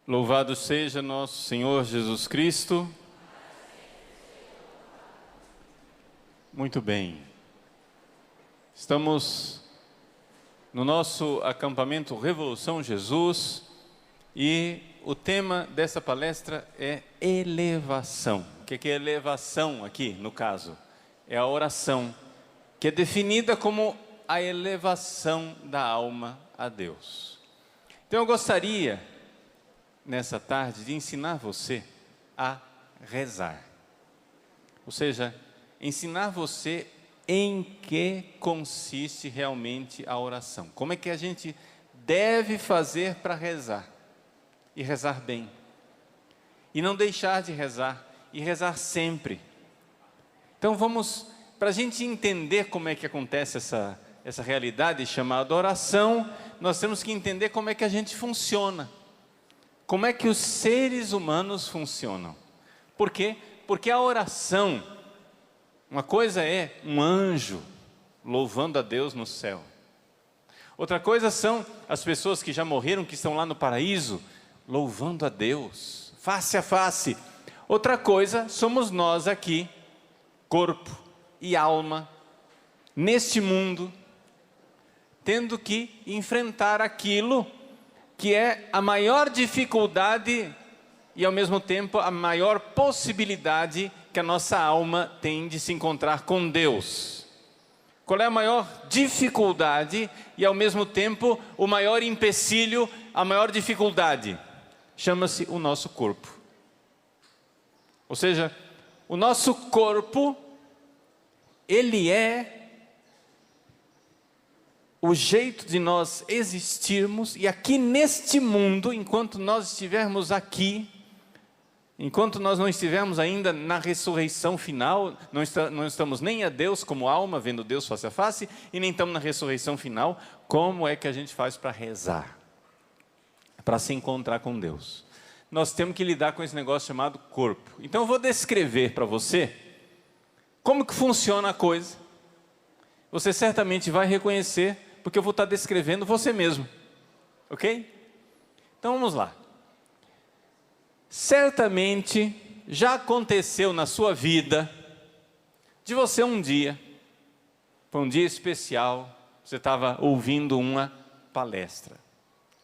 Louvado seja nosso Senhor Jesus Cristo. Muito bem. Estamos no nosso acampamento Revolução Jesus e o tema dessa palestra é elevação. O que é elevação aqui, no caso? É a oração, que é definida como a elevação da alma a Deus. Então eu gostaria, nessa tarde, de ensinar você a rezar. Ou seja, ensinar você em que consiste realmente a oração. Como é que a gente deve fazer para rezar. E rezar bem. E não deixar de rezar. E rezar sempre. Então vamos, para a gente entender como é que acontece essa realidade chamada oração, nós temos que entender como é que a gente funciona. Como é que os seres humanos funcionam? Por quê? Porque a oração, uma coisa é um anjo louvando a Deus no céu. Outra coisa são as pessoas que já morreram, que estão lá no paraíso, louvando a Deus, face a face. Outra coisa somos nós aqui, corpo e alma, neste mundo, tendo que enfrentar aquilo que é a maior dificuldade e ao mesmo tempo a maior possibilidade que a nossa alma tem de se encontrar com Deus. Qual é a maior dificuldade e ao mesmo tempo o maior empecilho, a maior dificuldade? Chama-se o nosso corpo. Ou seja, o nosso corpo, ele é o jeito de nós existirmos, e aqui neste mundo, enquanto nós estivermos aqui, enquanto nós não estivermos ainda na ressurreição final, não estamos nem a Deus como alma, vendo Deus face a face, e nem estamos na ressurreição final, como é que a gente faz para rezar? Para se encontrar com Deus. Nós temos que lidar com esse negócio chamado corpo. Então eu vou descrever para você como que funciona a coisa. Você certamente vai reconhecer, porque eu vou estar descrevendo você mesmo. Ok? Então vamos lá. Certamente já aconteceu na sua vida, de você um dia, foi um dia especial, você estava ouvindo uma palestra,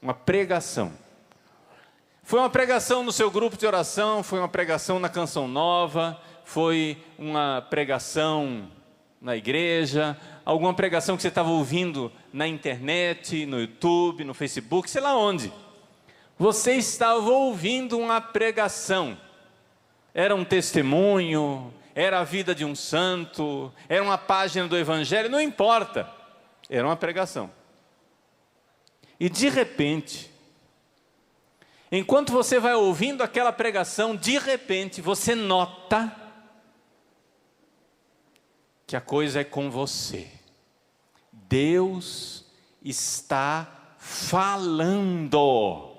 uma pregação. Foi uma pregação no seu grupo de oração, foi uma pregação na Canção Nova, foi uma pregação na igreja, alguma pregação que você estava ouvindo na internet, no YouTube, no Facebook, sei lá onde. Você estava ouvindo uma pregação. Era um testemunho, era a vida de um santo, era uma página do Evangelho, não importa. Era uma pregação. E de repente, enquanto você vai ouvindo aquela pregação, de repente você nota que a coisa é com você. Deus está falando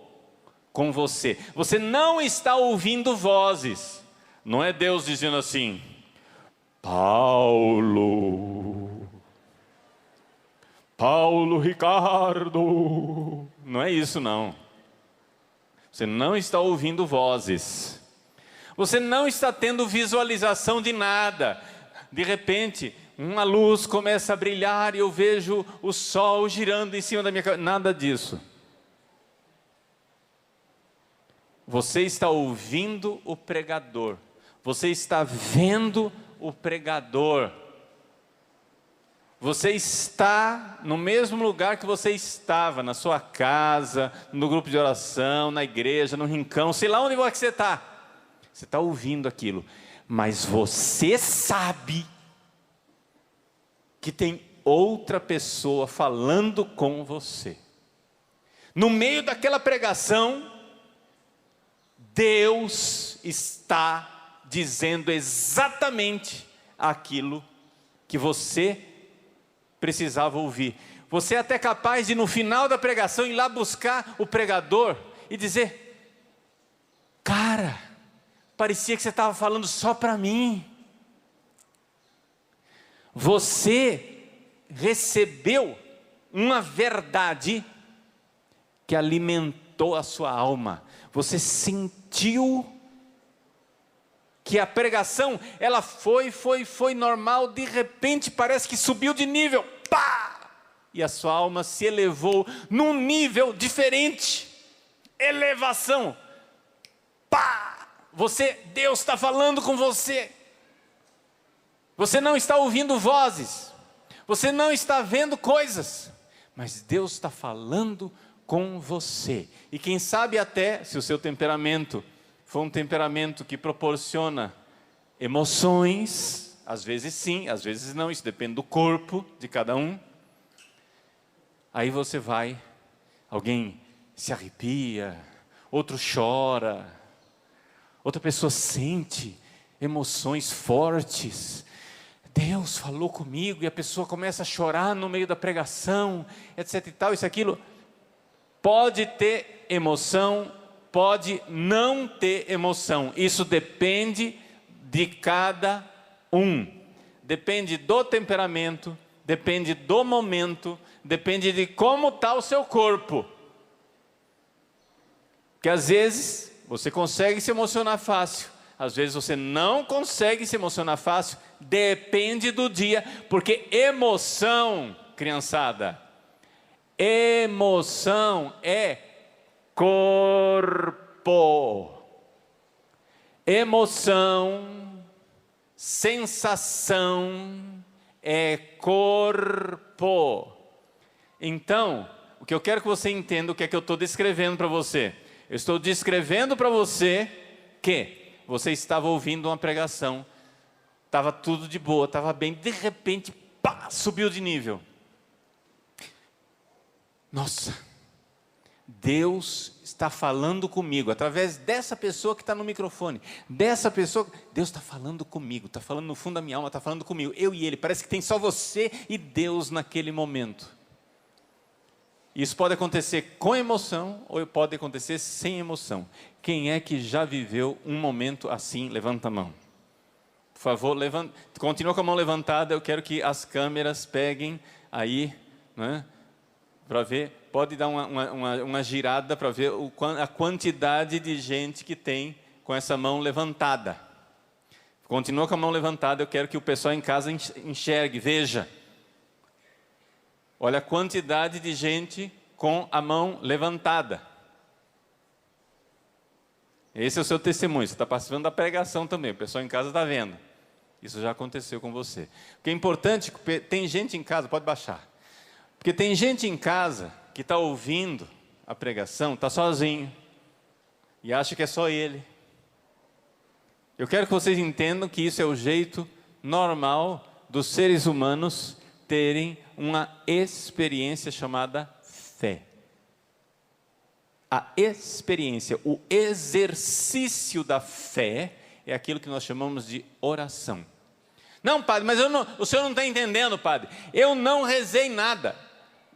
com você. Você não está ouvindo vozes. Não é Deus dizendo assim: Paulo Ricardo. Não é isso não. Você não está ouvindo vozes. Você não está tendo visualização de nada. De repente, uma luz começa a brilhar e eu vejo o sol girando em cima da minha cabeça. Nada disso. Você está ouvindo o pregador. Você está vendo o pregador. Você está no mesmo lugar que você estava, na sua casa, no grupo de oração, na igreja, no rincão, sei lá onde você está. Você está ouvindo aquilo. Mas você sabe que tem outra pessoa falando com você. No meio daquela pregação, Deus está dizendo exatamente aquilo que você precisava ouvir. Você é até capaz de, no final da pregação, ir lá buscar o pregador e dizer: cara, parecia que você estava falando só para mim. Você recebeu uma verdade que alimentou a sua alma. Você sentiu que a pregação, ela foi normal, de repente parece que subiu de nível, pá! E a sua alma se elevou num nível diferente. Elevação, pá! Deus está falando com você. Você não está ouvindo vozes, você não está vendo coisas, mas Deus está falando com você. E quem sabe até, se o seu temperamento for um temperamento que proporciona emoções, às vezes sim, às vezes não, isso depende do corpo de cada um. Aí você vai, alguém se arrepia, outro chora, outra pessoa sente emoções fortes. Deus falou comigo, e a pessoa começa a chorar no meio da pregação, etc e tal, isso e aquilo. Pode ter emoção, pode não ter emoção. Isso depende de cada um. Depende do temperamento, depende do momento, depende de como está o seu corpo. Porque às vezes você consegue se emocionar fácil, às vezes você não consegue se emocionar fácil, depende do dia, porque emoção, criançada, emoção é corpo. Emoção, sensação é corpo. Então, o que eu quero que você entenda, o que é que eu estou descrevendo para você? Eu estou descrevendo para você que você estava ouvindo uma pregação, estava tudo de boa, estava bem, de repente, pá, subiu de nível. Nossa, Deus está falando comigo, através dessa pessoa que está no microfone, dessa pessoa, Deus está falando comigo, está falando no fundo da minha alma, está falando comigo, eu e Ele, parece que tem só você e Deus naquele momento. Isso pode acontecer com emoção, ou pode acontecer sem emoção. Quem é que já viveu um momento assim? Levanta a mão. Por favor, continua com a mão levantada, eu quero que as câmeras peguem aí, né, para ver, pode dar uma girada para ver a quantidade de gente que tem com essa mão levantada. Continua com a mão levantada, eu quero que o pessoal em casa enxergue, veja. Olha a quantidade de gente com a mão levantada. Esse é o seu testemunho, você está participando da pregação também, o pessoal em casa está vendo. Isso já aconteceu com você. O que é importante, tem gente em casa, pode baixar. Porque tem gente em casa que está ouvindo a pregação, está sozinho, e acha que é só ele. Eu quero que vocês entendam que isso é o jeito normal dos seres humanos terem uma experiência chamada fé. A experiência, o exercício da fé é aquilo que nós chamamos de oração. Não, padre, mas o senhor não está entendendo, padre. Eu não rezei nada.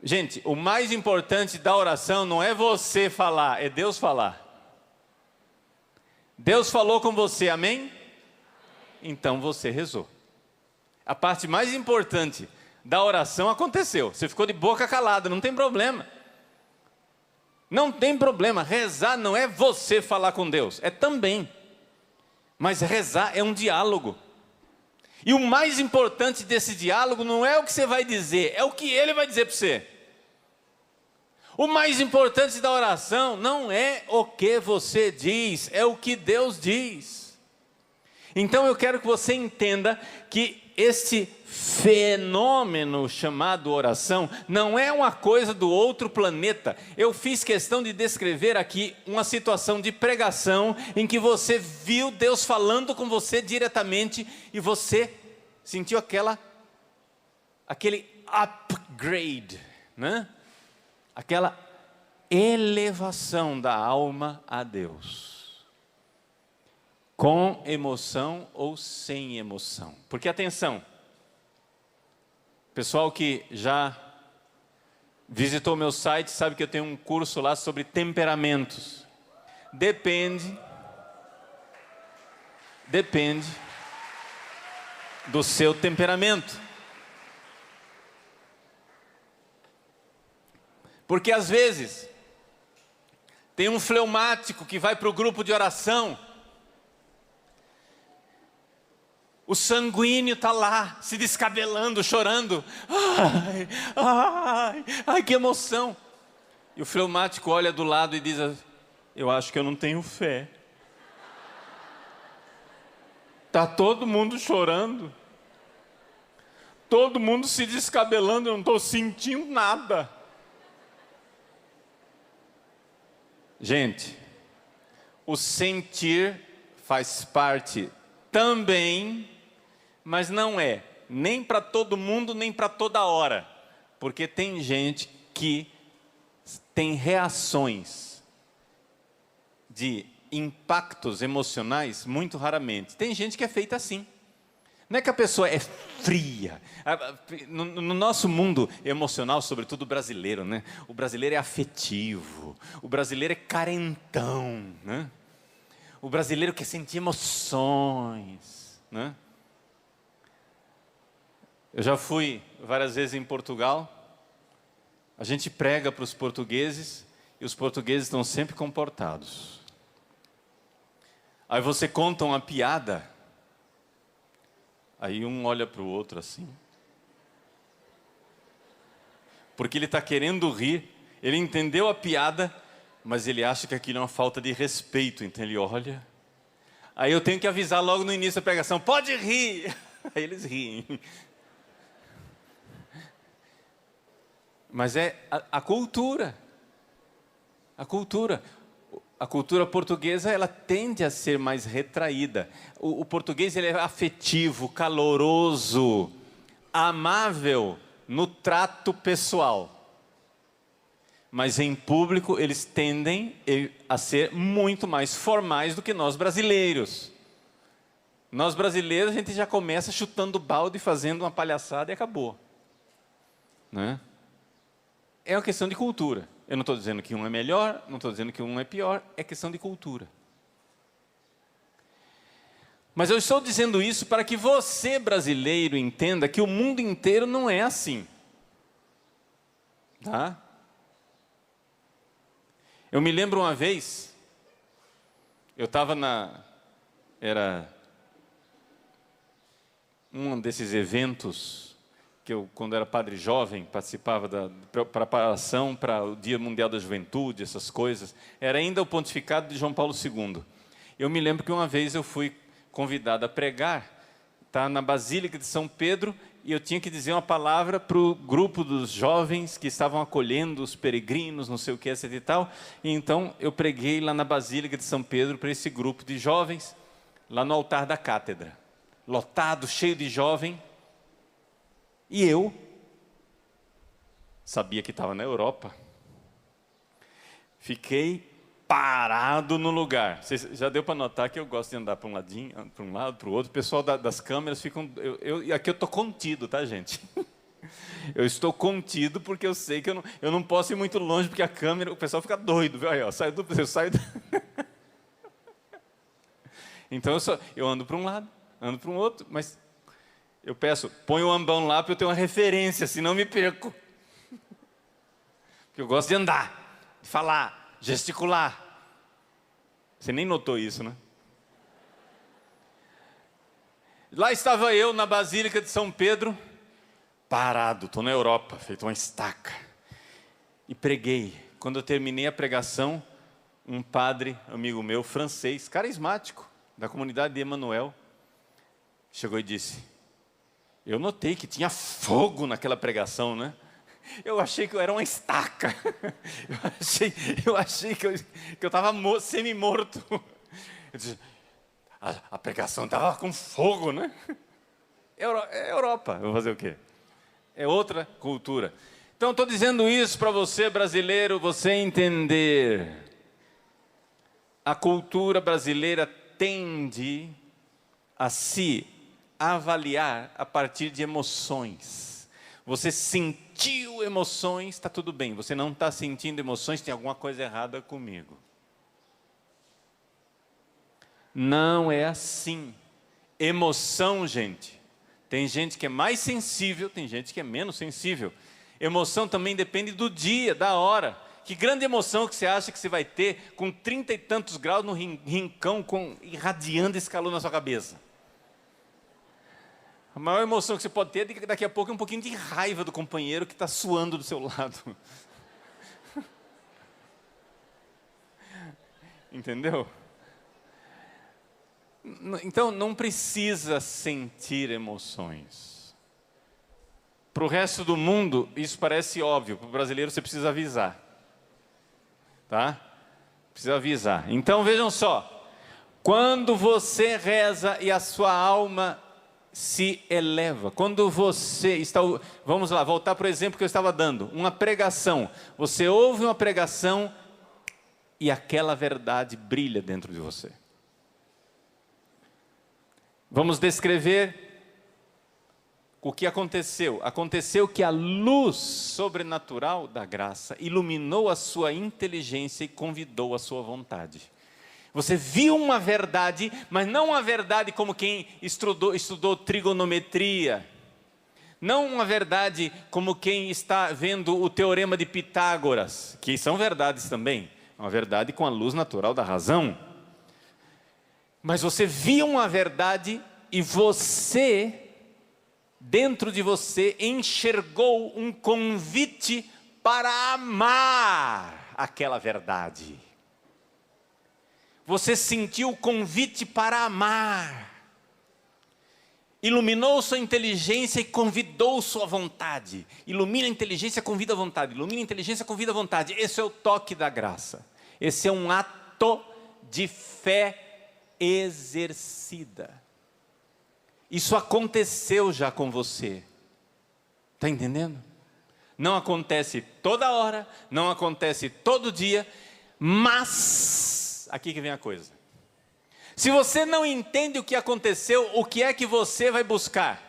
Gente, o mais importante da oração não é você falar, é Deus falar. Deus falou com você, amém? Então você rezou. A parte mais importante da oração aconteceu. Você ficou de boca calada, não tem problema. Não tem problema. Rezar não é você falar com Deus, é também. Mas rezar é um diálogo. E o mais importante desse diálogo não é o que você vai dizer, é o que Ele vai dizer para você. O mais importante da oração não é o que você diz, é o que Deus diz. Então eu quero que você entenda que esse fenômeno chamado oração não é uma coisa do outro planeta. Eu fiz questão de descrever aqui uma situação de pregação em que você viu Deus falando com você diretamente e você sentiu aquele upgrade, né? Aquela elevação da alma a Deus. Com emoção ou sem emoção. Porque atenção, pessoal que já visitou meu site sabe que eu tenho um curso lá sobre temperamentos. Depende do seu temperamento. Porque às vezes Tem um fleumático que vai para o grupo de oração. O sanguíneo está lá, se descabelando, chorando. Ai, ai, ai, que emoção. E o fleumático olha do lado e diz: eu acho que eu não tenho fé. Está todo mundo chorando. Todo mundo se descabelando, eu não estou sentindo nada. Gente, o sentir faz parte também, mas não é nem para todo mundo, nem para toda hora. Porque tem gente que tem reações de impactos emocionais muito raramente. Tem gente que é feita assim. Não é que a pessoa é fria. No nosso mundo emocional, sobretudo brasileiro, né? O brasileiro é afetivo. O brasileiro é carentão, né? O brasileiro quer sentir emoções, né? Eu já fui várias vezes em Portugal. A gente prega para os portugueses e os portugueses estão sempre comportados. Aí você conta uma piada, aí um olha para o outro assim. Porque ele está querendo rir, ele entendeu a piada, mas ele acha que aquilo é uma falta de respeito, então ele olha. Aí eu tenho que avisar logo no início da pregação: pode rir! Aí eles riem. Mas é a cultura. A cultura. A cultura portuguesa, ela tende a ser mais retraída. O português, ele é afetivo, caloroso, amável no trato pessoal. Mas em público, eles tendem a ser muito mais formais do que nós brasileiros. Nós brasileiros, a gente já começa chutando balde, fazendo uma palhaçada e acabou. Né? É uma questão de cultura. Eu não estou dizendo que um é melhor, não estou dizendo que um é pior, é questão de cultura. Mas eu estou dizendo isso para que você, brasileiro, entenda que o mundo inteiro não é assim. Tá? Eu me lembro uma vez, eu estava era um desses eventos que eu, quando era padre jovem, participava da preparação para o Dia Mundial da Juventude, essas coisas. Era ainda o pontificado de João Paulo II. Eu me lembro que uma vez eu fui convidado a pregar, na Basílica de São Pedro, e eu tinha que dizer uma palavra para o grupo dos jovens que estavam acolhendo os peregrinos, não sei o que, etc e tal. E então eu preguei lá na Basílica de São Pedro para esse grupo de jovens, lá no altar da cátedra. Lotado, cheio de jovem. E eu sabia que estava na Europa. Fiquei parado no lugar. Já deu para notar que eu gosto de andar para um ladinho, para um lado, para o outro. O pessoal das câmeras ficam... aqui eu estou contido, tá, gente? Eu estou contido porque eu sei que eu não posso ir muito longe, porque a câmera... O pessoal fica doido, viu? Aí, ó, eu saio do... Então eu ando para um lado, ando para um outro, mas... Eu peço, põe o ambão lá para eu ter uma referência, senão me perco. Porque eu gosto de andar, de falar, gesticular. Você nem notou isso, né? Lá estava eu na Basílica de São Pedro, parado, estou na Europa, feito uma estaca. E preguei. Quando eu terminei a pregação, um padre, amigo meu, francês, carismático, da comunidade de Emanuel, chegou e disse: eu notei que tinha fogo naquela pregação, né? Eu achei que eu era uma estaca. Eu achei que eu estava semi-morto. A pregação estava com fogo, né? É Europa, eu vou fazer o quê? É outra cultura. Então, estou dizendo isso para você, brasileiro, você entender. A cultura brasileira tende a se avaliar a partir de emoções. Você sentiu emoções, está tudo bem. Você não está sentindo emoções, tem alguma coisa errada comigo. Não é assim. Emoção, gente. Tem gente que é mais sensível, tem gente que é menos sensível. Emoção também depende do dia, da hora. Que grande emoção que você acha que você vai ter com 30 e tantos graus no rincão, irradiando esse calor na sua cabeça? A maior emoção que você pode ter é que daqui a pouco é um pouquinho de raiva do companheiro que está suando do seu lado. Entendeu? Então, não precisa sentir emoções. Para o resto do mundo, isso parece óbvio. Para o brasileiro, você precisa avisar. Tá? Precisa avisar. Então, vejam só. Quando você reza e a sua alma se eleva, quando você está... Vamos lá, voltar para o exemplo que eu estava dando. Uma pregação. Você ouve uma pregação e aquela verdade brilha dentro de você. Vamos descrever o que aconteceu. Aconteceu que a luz sobrenatural da graça iluminou a sua inteligência e convidou a sua vontade. Você viu uma verdade, mas não uma verdade como quem estudou trigonometria. Não uma verdade como quem está vendo o teorema de Pitágoras, que são verdades também. Uma verdade com a luz natural da razão. Mas você viu uma verdade e você, dentro de você, enxergou um convite para amar aquela verdade. Você sentiu o convite para amar. Iluminou sua inteligência e convidou sua vontade. Ilumina a inteligência, convida a vontade. Ilumina a inteligência, convida a vontade. Esse é o toque da graça. Esse é um ato de fé exercida. Isso aconteceu já com você. Está entendendo? Não acontece toda hora, não acontece todo dia, mas, aqui que vem a coisa. Se você não entende o que aconteceu, o que é que você vai buscar?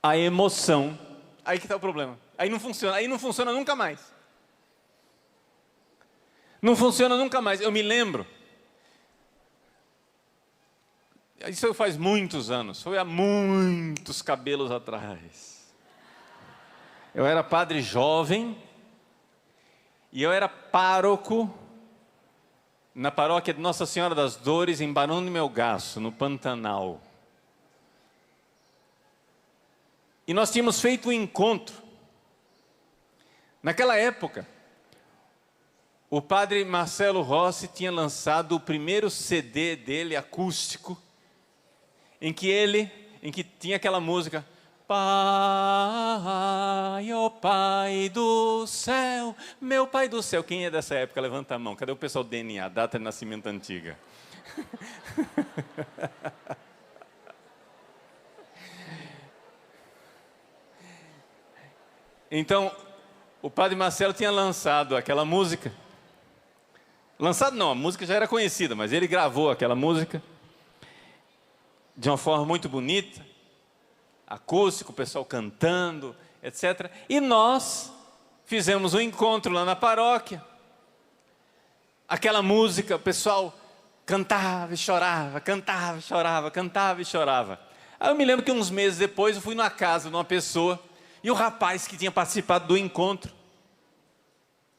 A emoção. Aí que está o problema. Aí não funciona nunca mais. Não funciona nunca mais. Eu me lembro, isso faz muitos anos, foi há muitos cabelos atrás. Eu era padre jovem, e eu era pároco, na paróquia de Nossa Senhora das Dores, em Barão do Melgaço, no Pantanal. E nós tínhamos feito um encontro. Naquela época, o padre Marcelo Rossi tinha lançado o primeiro CD dele, acústico, em que tinha aquela música, Pai, ó Pai do céu, meu Pai do céu. Quem é dessa época? Levanta a mão. Cadê o pessoal do DNA, data de nascimento antiga? Então, o padre Marcelo tinha lançado aquela música. Lançado não, a música já era conhecida, mas ele gravou aquela música de uma forma muito bonita, acústico, o pessoal cantando, etc. E nós fizemos um encontro lá na paróquia. Aquela música, o pessoal cantava e chorava, cantava e chorava, cantava e chorava. Aí eu me lembro que uns meses depois eu fui na casa de uma pessoa, e o rapaz que tinha participado do encontro,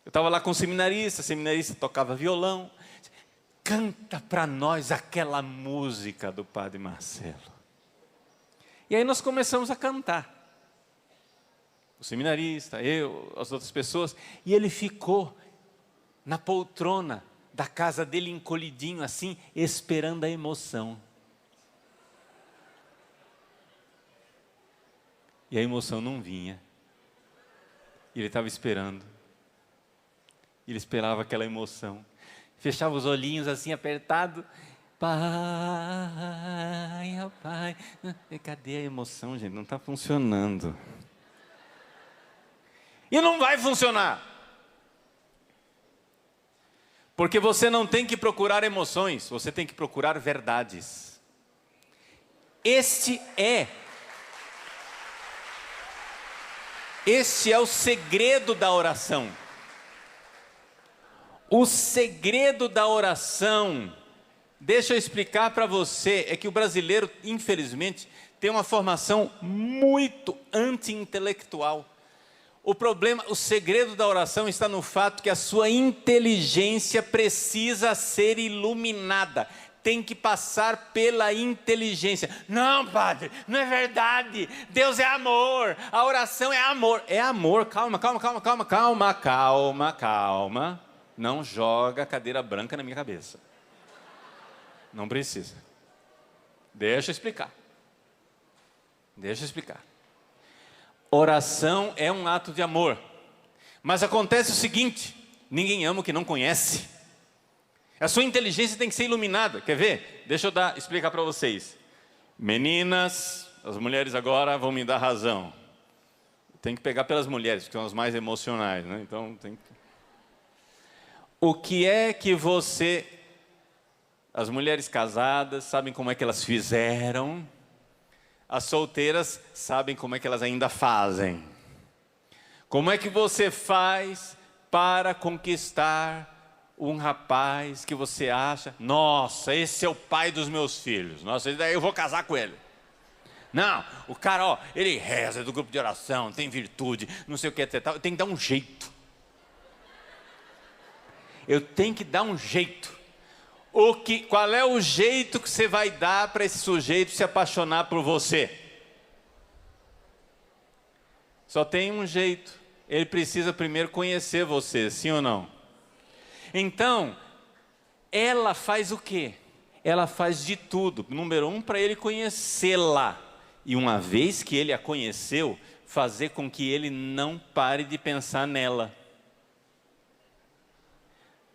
eu estava lá com o seminarista tocava violão, canta para nós aquela música do padre Marcelo. E aí nós começamos a cantar. O seminarista, eu, as outras pessoas, e ele ficou na poltrona da casa dele encolhidinho assim, esperando a emoção. E a emoção não vinha. E ele estava esperando. Ele esperava aquela emoção. Fechava os olhinhos assim, apertado. Pai, ó Pai. Cadê a emoção, gente? Não está funcionando. E não vai funcionar. Porque você não tem que procurar emoções, você tem que procurar verdades. Este é o segredo da oração. O segredo da oração, deixa eu explicar para você, é que o brasileiro, infelizmente, tem uma formação muito anti-intelectual. O problema, o segredo da oração está no fato que a sua inteligência precisa ser iluminada. Tem que passar pela inteligência. Não, padre, não é verdade. Deus é amor. A oração é amor. É amor. Calma. Não joga a cadeira branca na minha cabeça. Não precisa. Deixa eu explicar. Oração é um ato de amor. Mas acontece o seguinte: ninguém ama o que não conhece. A sua inteligência tem que ser iluminada. Quer ver? Deixa eu explicar para vocês. Meninas, as mulheres agora vão me dar razão. Tem que pegar pelas mulheres, que são as mais emocionais, né? Então tem que... O que é que você... As mulheres casadas sabem como é que elas fizeram. As solteiras sabem como é que elas ainda fazem. Como é que você faz para conquistar um rapaz que você acha, nossa, esse é o pai dos meus filhos, nossa, daí eu vou casar com ele. Não, o cara, ó, ele reza, é do grupo de oração, tem virtude, não sei o que, etc. Eu tenho que dar um jeito. Eu tenho que dar um jeito. Qual é o jeito que você vai dar para esse sujeito se apaixonar por você? Só tem um jeito. Ele precisa primeiro conhecer você, sim ou não? Então, ela faz o quê? Ela faz de tudo. Número 1, para ele conhecê-la. E uma vez que ele a conheceu, fazer com que ele não pare de pensar nela.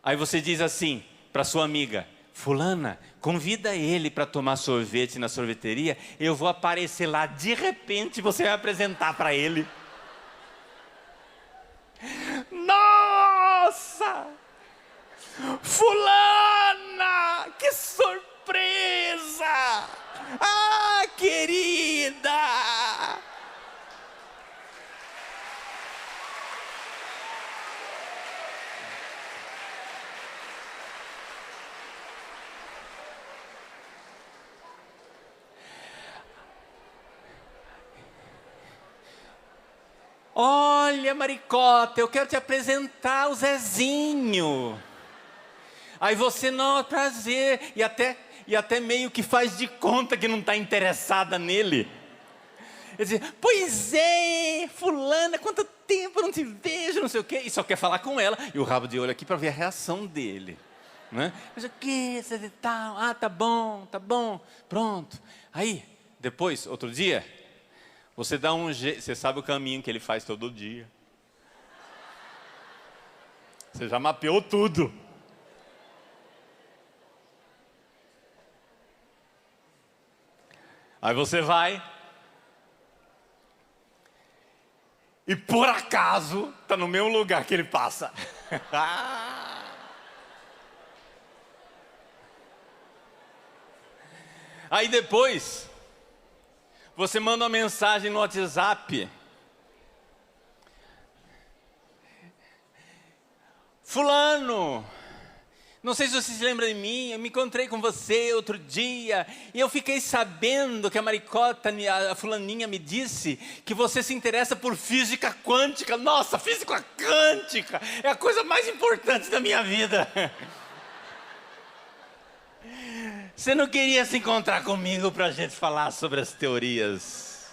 Aí você diz assim para sua amiga: fulana, convida ele para tomar sorvete na sorveteria, eu vou aparecer lá, de repente você vai apresentar para ele. Nossa! Fulana, que surpresa! Ah, querida! Olha, Maricota, eu quero te apresentar o Zezinho. Aí você, não, prazer, e até meio que faz de conta que não está interessada nele. Ele diz, pois é, fulana, quanto tempo eu não te vejo, não sei o quê. E só quer falar com ela, e o rabo de olho aqui para ver a reação dele. Né? Mas o que, você tal, tá bom, pronto. Aí, depois, outro dia, você dá um jeito, você sabe o caminho que ele faz todo dia. Você já mapeou tudo. Aí você vai e por acaso está no mesmo lugar que ele passa. Aí depois você manda uma mensagem no WhatsApp: fulano, não sei se você se lembra de mim, eu me encontrei com você outro dia, e eu fiquei sabendo que a Maricota, a fulaninha me disse que você se interessa por física quântica. Nossa, física quântica é a coisa mais importante da minha vida. Você não queria se encontrar comigo para a gente falar sobre as teorias?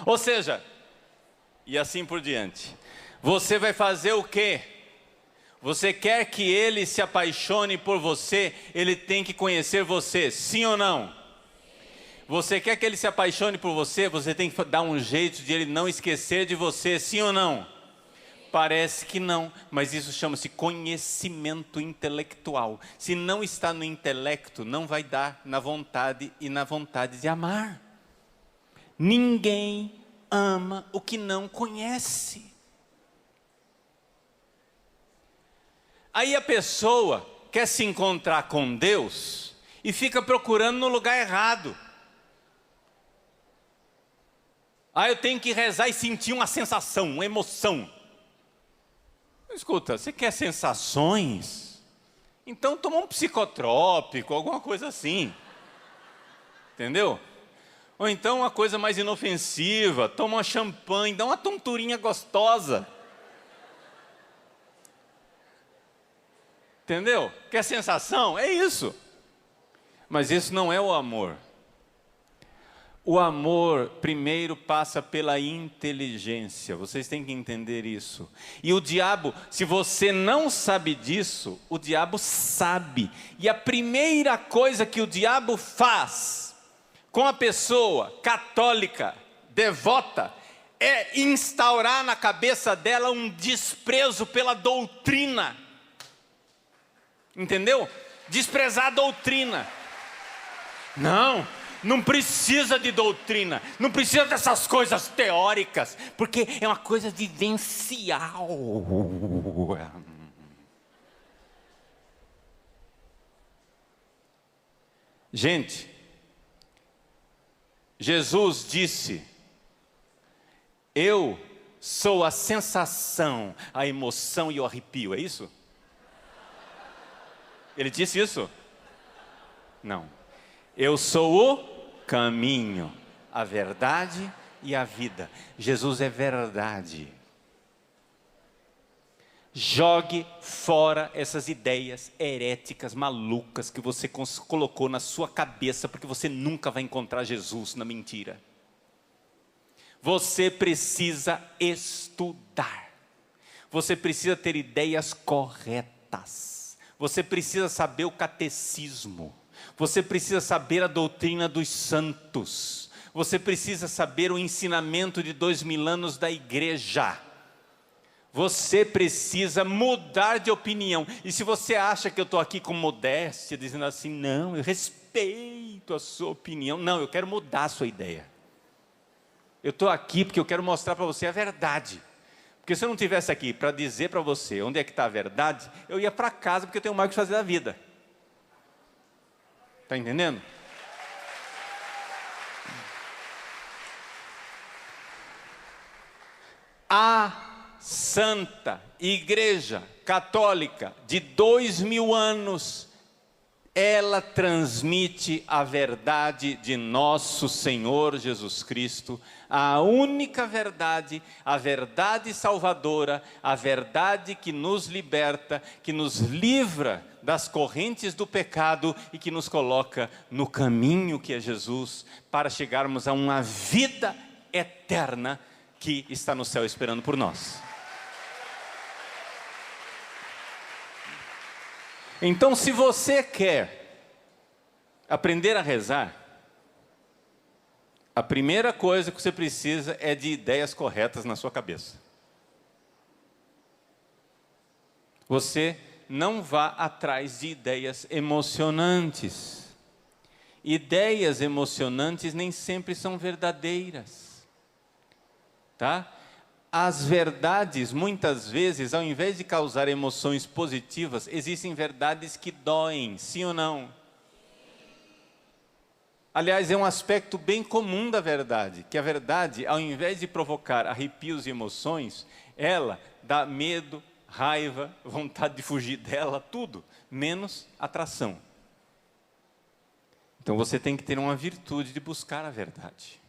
Ou seja, e assim por diante. Você vai fazer o quê? Você quer que ele se apaixone por você, ele tem que conhecer você, sim ou não? Você quer que ele se apaixone por você, você tem que dar um jeito de ele não esquecer de você, sim ou não? Parece que não, mas isso chama-se conhecimento intelectual. Se não está no intelecto, não vai dar na vontade e na vontade de amar. Ninguém ama o que não conhece. Aí a pessoa quer se encontrar com Deus e fica procurando no lugar errado. Eu tenho que rezar e sentir uma sensação, uma emoção. Escuta, você quer sensações? Então toma um psicotrópico, alguma coisa assim. Entendeu? Ou então uma coisa mais inofensiva, toma uma champanhe, dá uma tonturinha gostosa. Entendeu? Quer sensação? É isso. Mas isso não é o amor. O amor primeiro passa pela inteligência. Vocês têm que entender isso. E o diabo, se você não sabe disso, o diabo sabe. E a primeira coisa que o diabo faz com a pessoa católica, devota, é instaurar na cabeça dela um desprezo pela doutrina. Entendeu? Desprezar a doutrina. Não precisa de doutrina, não precisa dessas coisas teóricas, porque é uma coisa vivencial. Gente, Jesus disse: eu sou a sensação, a emoção e o arrepio, é isso? Ele disse isso? Não. Eu sou o caminho, a verdade e a vida. Jesus é verdade. Jogue fora essas ideias heréticas, malucas que você colocou na sua cabeça, porque você nunca vai encontrar Jesus na mentira. Você precisa estudar. Você precisa ter ideias corretas. Você precisa saber o catecismo. Você precisa saber a doutrina dos santos. Você precisa saber o ensinamento de 2000 anos da igreja. Você precisa mudar de opinião. E se você acha que eu estou aqui com modéstia, dizendo assim, não, eu respeito a sua opinião. Não, eu quero mudar a sua ideia. Eu estou aqui porque eu quero mostrar para você a verdade. Porque se eu não estivesse aqui para dizer para você onde é que está a verdade, eu ia para casa porque eu tenho mais o que fazer da vida. Está entendendo? A Santa Igreja Católica de 2000 anos, ela transmite a verdade de nosso Senhor Jesus Cristo, a única verdade, a verdade salvadora, a verdade que nos liberta, que nos livra das correntes do pecado e que nos coloca no caminho que é Jesus, para chegarmos a uma vida eterna que está no céu esperando por nós. Então, se você quer aprender a rezar, a primeira coisa que você precisa é de ideias corretas na sua cabeça. Você não vá atrás de ideias emocionantes. Ideias emocionantes nem sempre são verdadeiras. Tá? As verdades, muitas vezes, ao invés de causar emoções positivas, existem verdades que doem, sim ou não? Aliás, é um aspecto bem comum da verdade, que a verdade, ao invés de provocar arrepios e emoções, ela dá medo, raiva, vontade de fugir dela, tudo, menos atração. Então você tem que ter uma virtude de buscar a verdade.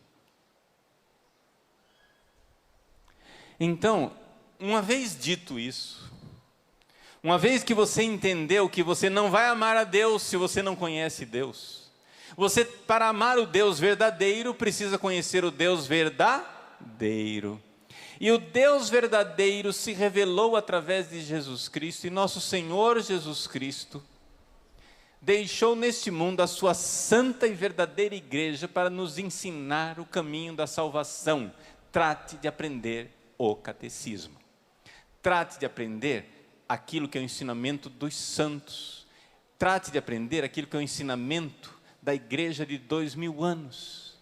Então, uma vez dito isso, uma vez que você entendeu que você não vai amar a Deus se você não conhece Deus, você, para amar o Deus verdadeiro, precisa conhecer o Deus verdadeiro. E o Deus verdadeiro se revelou através de Jesus Cristo, e nosso Senhor Jesus Cristo deixou neste mundo a sua santa e verdadeira igreja para nos ensinar o caminho da salvação. Trate de aprender o catecismo. Trate de aprender aquilo que é o ensinamento dos santos. Trate de aprender aquilo que é o ensinamento da igreja de 2000 anos.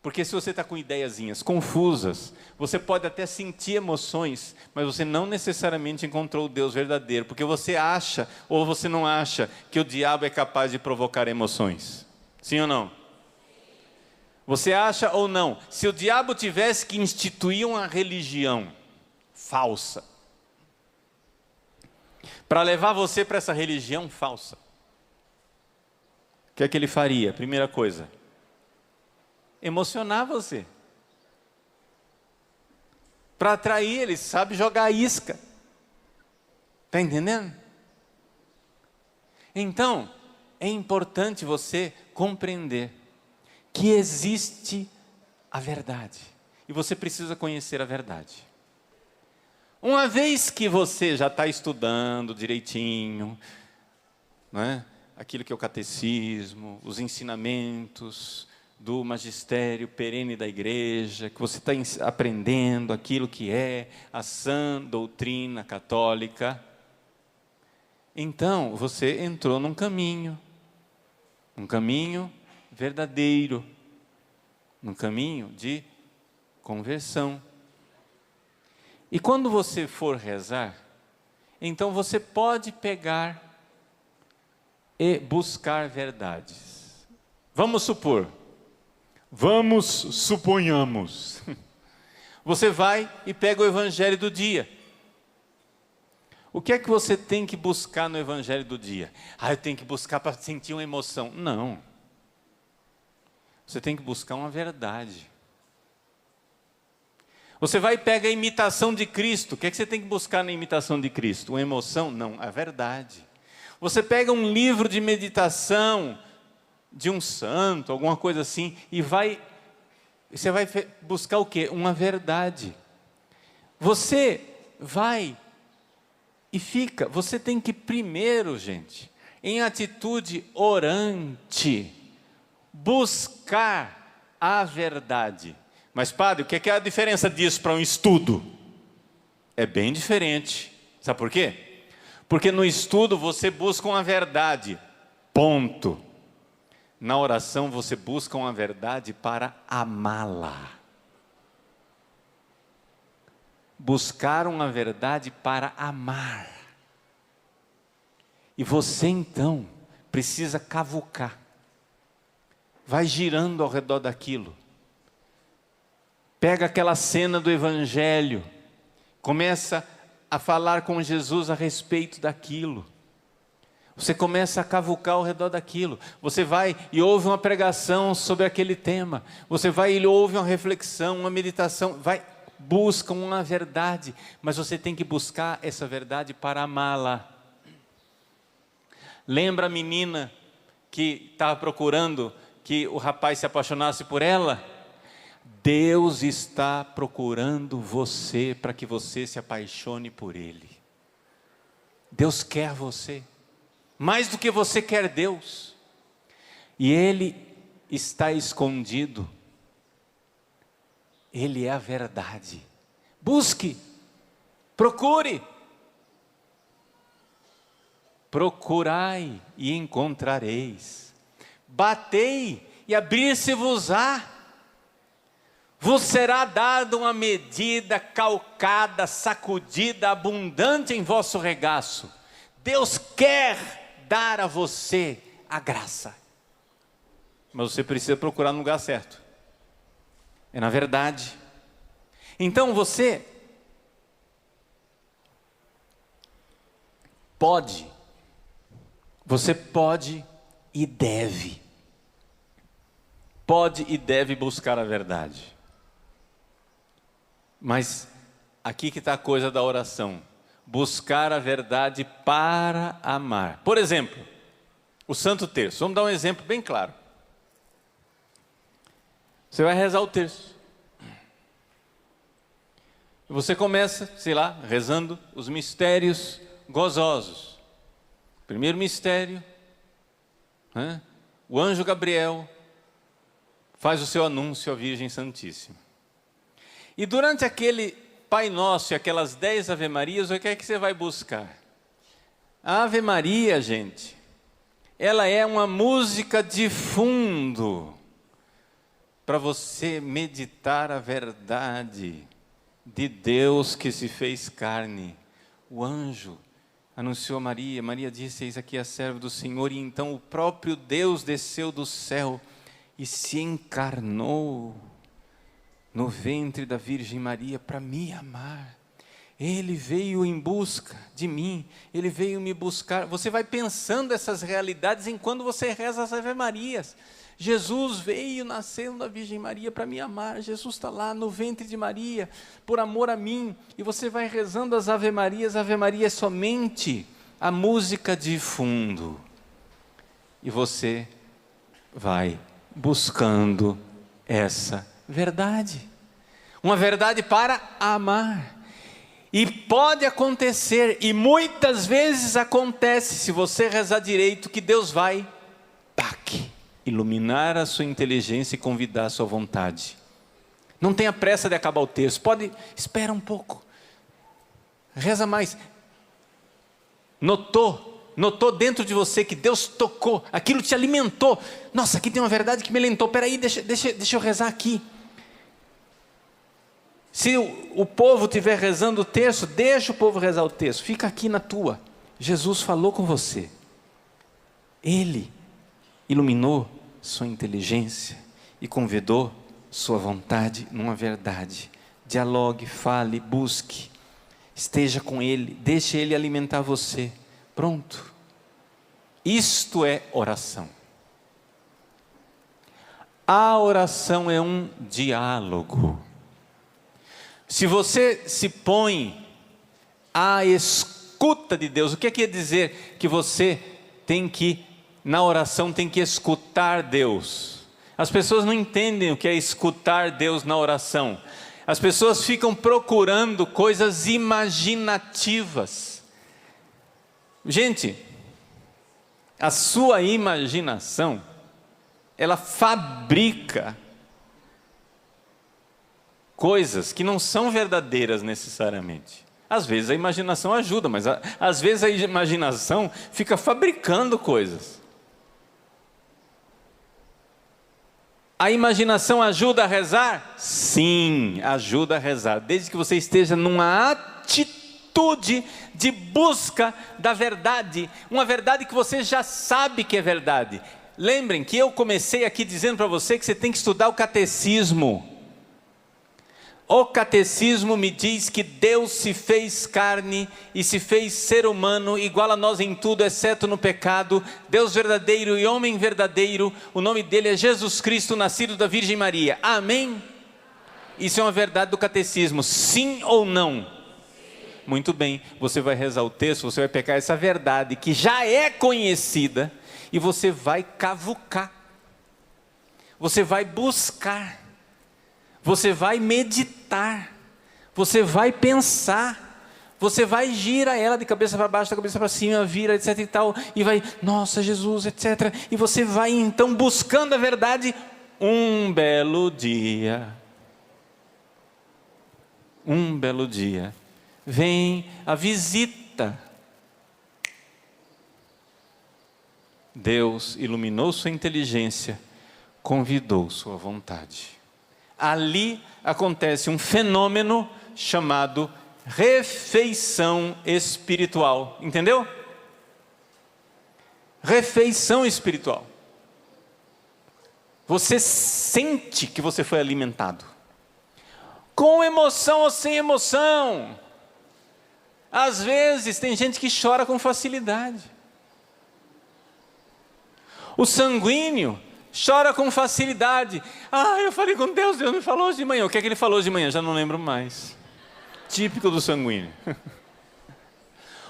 Porque se você está com ideiazinhas confusas, você pode até sentir emoções, mas você não necessariamente encontrou o Deus verdadeiro, porque você acha ou você não acha que o diabo é capaz de provocar emoções. Sim ou não? Você acha ou não? Se o diabo tivesse que instituir uma religião falsa, para levar você para essa religião falsa, que é que ele faria? Primeira coisa, emocionar você. Para atrair, ele sabe jogar isca. Está entendendo? Então, é importante você compreender que existe a verdade. E você precisa conhecer a verdade. Uma vez que você já está estudando direitinho, não é? Aquilo que é o catecismo, os ensinamentos do magistério perene da igreja, que você está aprendendo aquilo que é a sã doutrina católica, então você entrou num caminho verdadeiro, num caminho de conversão. E quando você for rezar, então você pode pegar e buscar verdades. Suponhamos, você vai e pega o evangelho do dia. O que é que você tem que buscar no evangelho do dia? Eu tenho que buscar para sentir uma emoção. Não. Você tem que buscar uma verdade. Você vai e pega a imitação de Cristo. O que é que você tem que buscar na imitação de Cristo? Uma emoção? Não, a verdade. Você pega um livro de meditação de um santo, alguma coisa assim, e você vai buscar o quê? Uma verdade. Você vai você tem que primeiro, gente, em atitude orante, buscar a verdade. Mas, padre, o que é a diferença disso para um estudo? É bem diferente. Sabe por quê? Porque no estudo você busca uma verdade, ponto. Na oração você busca uma verdade para amá-la. Buscar uma verdade para amar. E você então precisa cavucar. Vai girando ao redor daquilo. Pega aquela cena do evangelho. Começa a falar com Jesus a respeito daquilo. Você começa a cavucar ao redor daquilo. Você vai e ouve uma pregação sobre aquele tema. Você vai e ouve uma reflexão, uma meditação. Busca uma verdade, mas você tem que buscar essa verdade para amá-la. Lembra a menina que estava procurando que o rapaz se apaixonasse por ela? Deus está procurando você para que você se apaixone por Ele. Deus quer você, mais do que você quer Deus. E Ele está escondido. Ele é a verdade. Busque, procure. Procurai e encontrareis. Batei e abrir-se-vos-á. Vos será dada uma medida calcada, sacudida, abundante em vosso regaço. Deus quer dar a você a graça. Mas você precisa procurar no lugar certo. É na verdade. Então você pode e deve. Pode e deve buscar a verdade. Mas aqui que está a coisa da oração. Buscar a verdade para amar. Por exemplo, o Santo Terço. Vamos dar um exemplo bem claro. Você vai rezar o terço. Você começa, rezando os mistérios gozosos. Primeiro mistério, o anjo Gabriel faz o seu anúncio à Virgem Santíssima. E durante aquele Pai Nosso e aquelas 10 Ave Marias, o que é que você vai buscar? A Ave Maria, gente, ela é uma música de fundo para você meditar a verdade de Deus que se fez carne. O anjo anunciou a Maria, Maria disse: eis aqui a serva do Senhor, e então o próprio Deus desceu do céu e se encarnou no ventre da Virgem Maria para me amar. Ele veio em busca de mim, Ele veio me buscar. Você vai pensando essas realidades enquanto você reza as Ave Marias. Jesus veio, nasceu da Virgem Maria para me amar. Jesus está lá no ventre de Maria, por amor a mim. E você vai rezando as Ave Marias. Ave Maria é somente a música de fundo. E você vai buscando essa verdade. Uma verdade para amar. E pode acontecer, e muitas vezes acontece, se você rezar direito, que Deus vai, iluminar a sua inteligência e convidar a sua vontade. Não tenha pressa de acabar o texto, espera um pouco, reza mais. Notou dentro de você que Deus tocou, aquilo te alimentou. Nossa, aqui tem uma verdade que me alentou, peraí, deixa eu rezar aqui. Se o povo estiver rezando o texto, deixa o povo rezar o texto, fica aqui na tua. Jesus falou com você, Ele iluminou sua inteligência e convidou sua vontade numa verdade. Dialogue, fale, busque, esteja com Ele, deixe Ele alimentar você. Pronto. Isto é oração. A oração é um diálogo. Se você se põe à escuta de Deus, o que quer dizer que você tem que, na oração, tem que escutar Deus? As pessoas não entendem o que é escutar Deus na oração. As pessoas ficam procurando coisas imaginativas. Gente, a sua imaginação, ela fabrica coisas que não são verdadeiras necessariamente. Às vezes a imaginação ajuda, mas às vezes a imaginação fica fabricando coisas. A imaginação ajuda a rezar? Sim, ajuda a rezar, desde que você esteja numa atitude de busca da verdade, uma verdade que você já sabe que é verdade. Lembrem que eu comecei aqui dizendo para você que você tem que estudar o catecismo. O catecismo me diz que Deus se fez carne e se fez ser humano, igual a nós em tudo, exceto no pecado. Deus verdadeiro e homem verdadeiro, o nome dele é Jesus Cristo, nascido da Virgem Maria. Amém? Isso é uma verdade do catecismo, sim ou não? Sim. Muito bem, você vai rezar o texto, você vai pegar essa verdade que já é conhecida e você vai cavucar, você vai buscar. Você vai meditar, você vai pensar, você vai girar ela de cabeça para baixo, da cabeça para cima, vira, etc e tal, e vai, nossa Jesus, etc. E você vai então buscando a verdade. Um belo dia, vem a visita. Deus iluminou sua inteligência, convidou sua vontade. Ali acontece um fenômeno chamado refeição espiritual. Entendeu? Refeição espiritual. Você sente que você foi alimentado. Com emoção ou sem emoção. Às vezes tem gente que chora com facilidade. O sanguíneo chora com facilidade. Eu falei com Deus, Deus me falou hoje de manhã. O que é que ele falou hoje de manhã? Já não lembro mais. Típico do sanguíneo.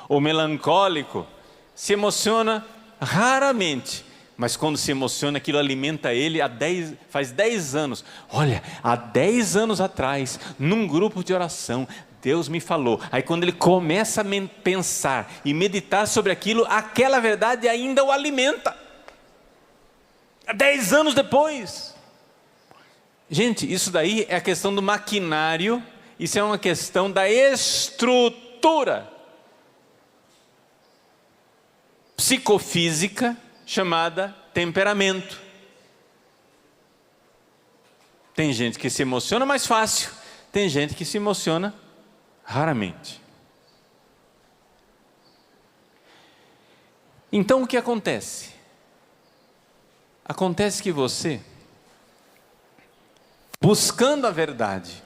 O melancólico se emociona raramente, mas quando se emociona, aquilo alimenta ele faz 10 anos. Olha, há 10 anos atrás, num grupo de oração, Deus me falou. Aí quando ele começa a pensar e meditar sobre aquilo, aquela verdade ainda o alimenta. 10 anos depois. Gente, isso daí é a questão do maquinário, isso é uma questão da estrutura psicofísica chamada temperamento. Tem gente que se emociona mais fácil, tem gente que se emociona raramente. Então o que acontece? Acontece que você, buscando a verdade,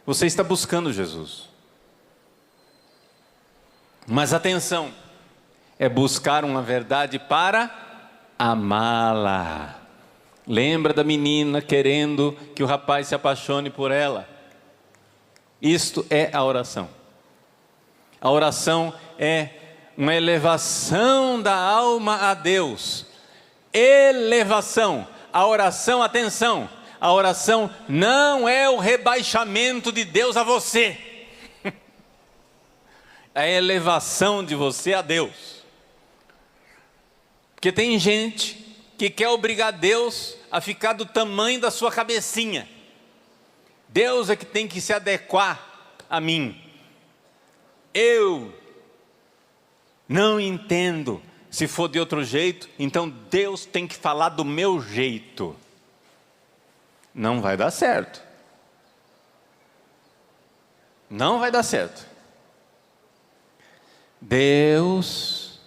você está buscando Jesus. Mas atenção, é buscar uma verdade para amá-la. Lembra da menina querendo que o rapaz se apaixone por ela? Isto é a oração. A oração é uma elevação da alma a Deus. Elevação. A oração, atenção, a oração não é o rebaixamento de Deus a você. É a elevação de você a Deus. Porque tem gente que quer obrigar Deus a ficar do tamanho da sua cabecinha. Deus é que tem que se adequar a mim. Eu não entendo. Se for de outro jeito, então Deus tem que falar do meu jeito. Não vai dar certo. Não vai dar certo. Deus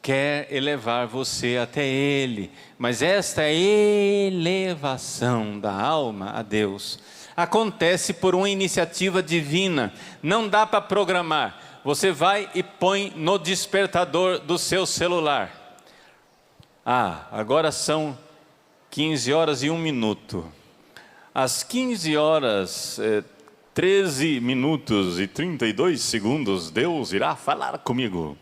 quer elevar você até Ele, mas esta elevação da alma a Deus acontece por uma iniciativa divina. Não dá para programar. Você vai e põe no despertador do seu celular. Agora são 15 horas e 1 minuto. Às 15 horas, 13 minutos e 32 segundos, Deus irá falar comigo.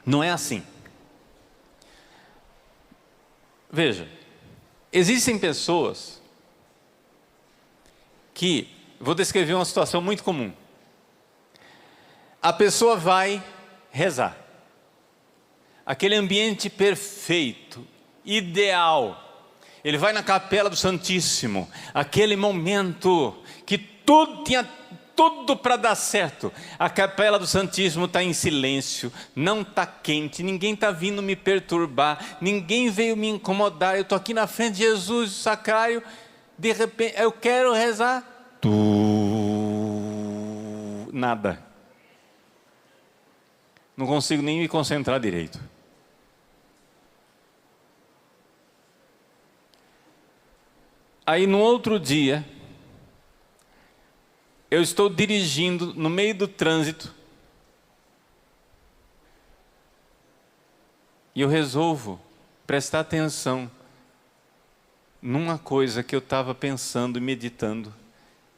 Não é assim. Veja, existem pessoas que, vou descrever uma situação muito comum. A pessoa vai rezar. Aquele ambiente perfeito, ideal. Ele vai na capela do Santíssimo. Aquele momento que tudo tinha tudo para dar certo. A capela do Santíssimo está em silêncio, não está quente, ninguém está vindo me perturbar, ninguém veio me incomodar. Eu estou aqui na frente de Jesus, o sacrário, de repente, eu quero rezar. Nada. Não consigo nem me concentrar direito. Aí no outro dia, eu estou dirigindo no meio do trânsito e eu resolvo prestar atenção numa coisa que eu estava pensando e meditando,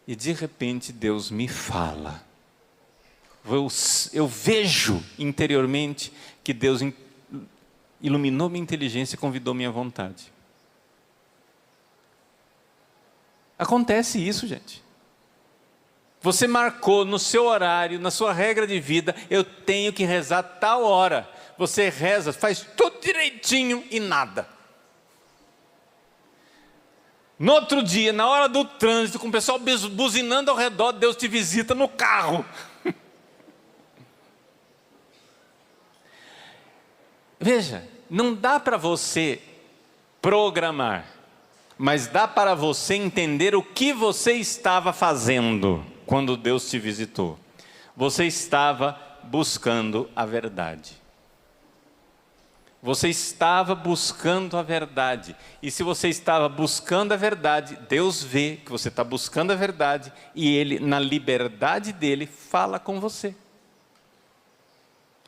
e de repente Deus me fala. Eu vejo interiormente que Deus iluminou minha inteligência e convidou minha vontade. Acontece isso, gente. Você marcou no seu horário, na sua regra de vida, eu tenho que rezar tal hora. Você reza, faz tudo direitinho e nada. No outro dia, na hora do trânsito, com o pessoal buzinando ao redor, Deus te visita no carro. Veja, não dá para você programar, mas dá para você entender o que você estava fazendo quando Deus te visitou. Você estava buscando a verdade. Você estava buscando a verdade. E se você estava buscando a verdade, Deus vê que você está buscando a verdade e Ele, na liberdade dEle, fala com você.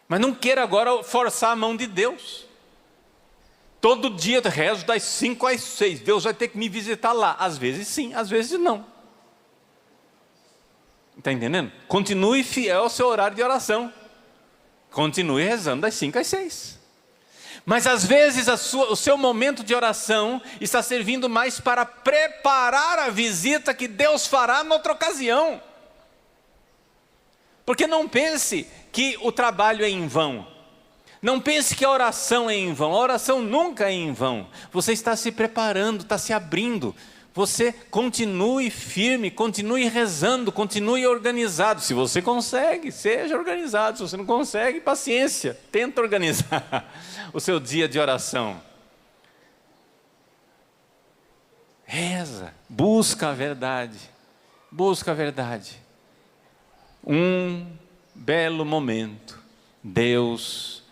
Mas não queira agora forçar a mão de Deus. Todo dia eu rezo das 5 às 6. Deus vai ter que me visitar lá. Às vezes sim, às vezes não. Está entendendo? Continue fiel ao seu horário de oração. Continue rezando das 5 às 6. Mas às vezes o seu momento de oração está servindo mais para preparar a visita que Deus fará noutra ocasião. Porque não pense que o trabalho é em vão. Não pense que a oração é em vão. A oração nunca é em vão. Você está se preparando, está se abrindo. Você continue firme, continue rezando, continue organizado. Se você consegue, seja organizado. Se você não consegue, paciência. Tenta organizar o seu dia de oração. Reza, busca a verdade. Busca a verdade. Um belo momento. Deus,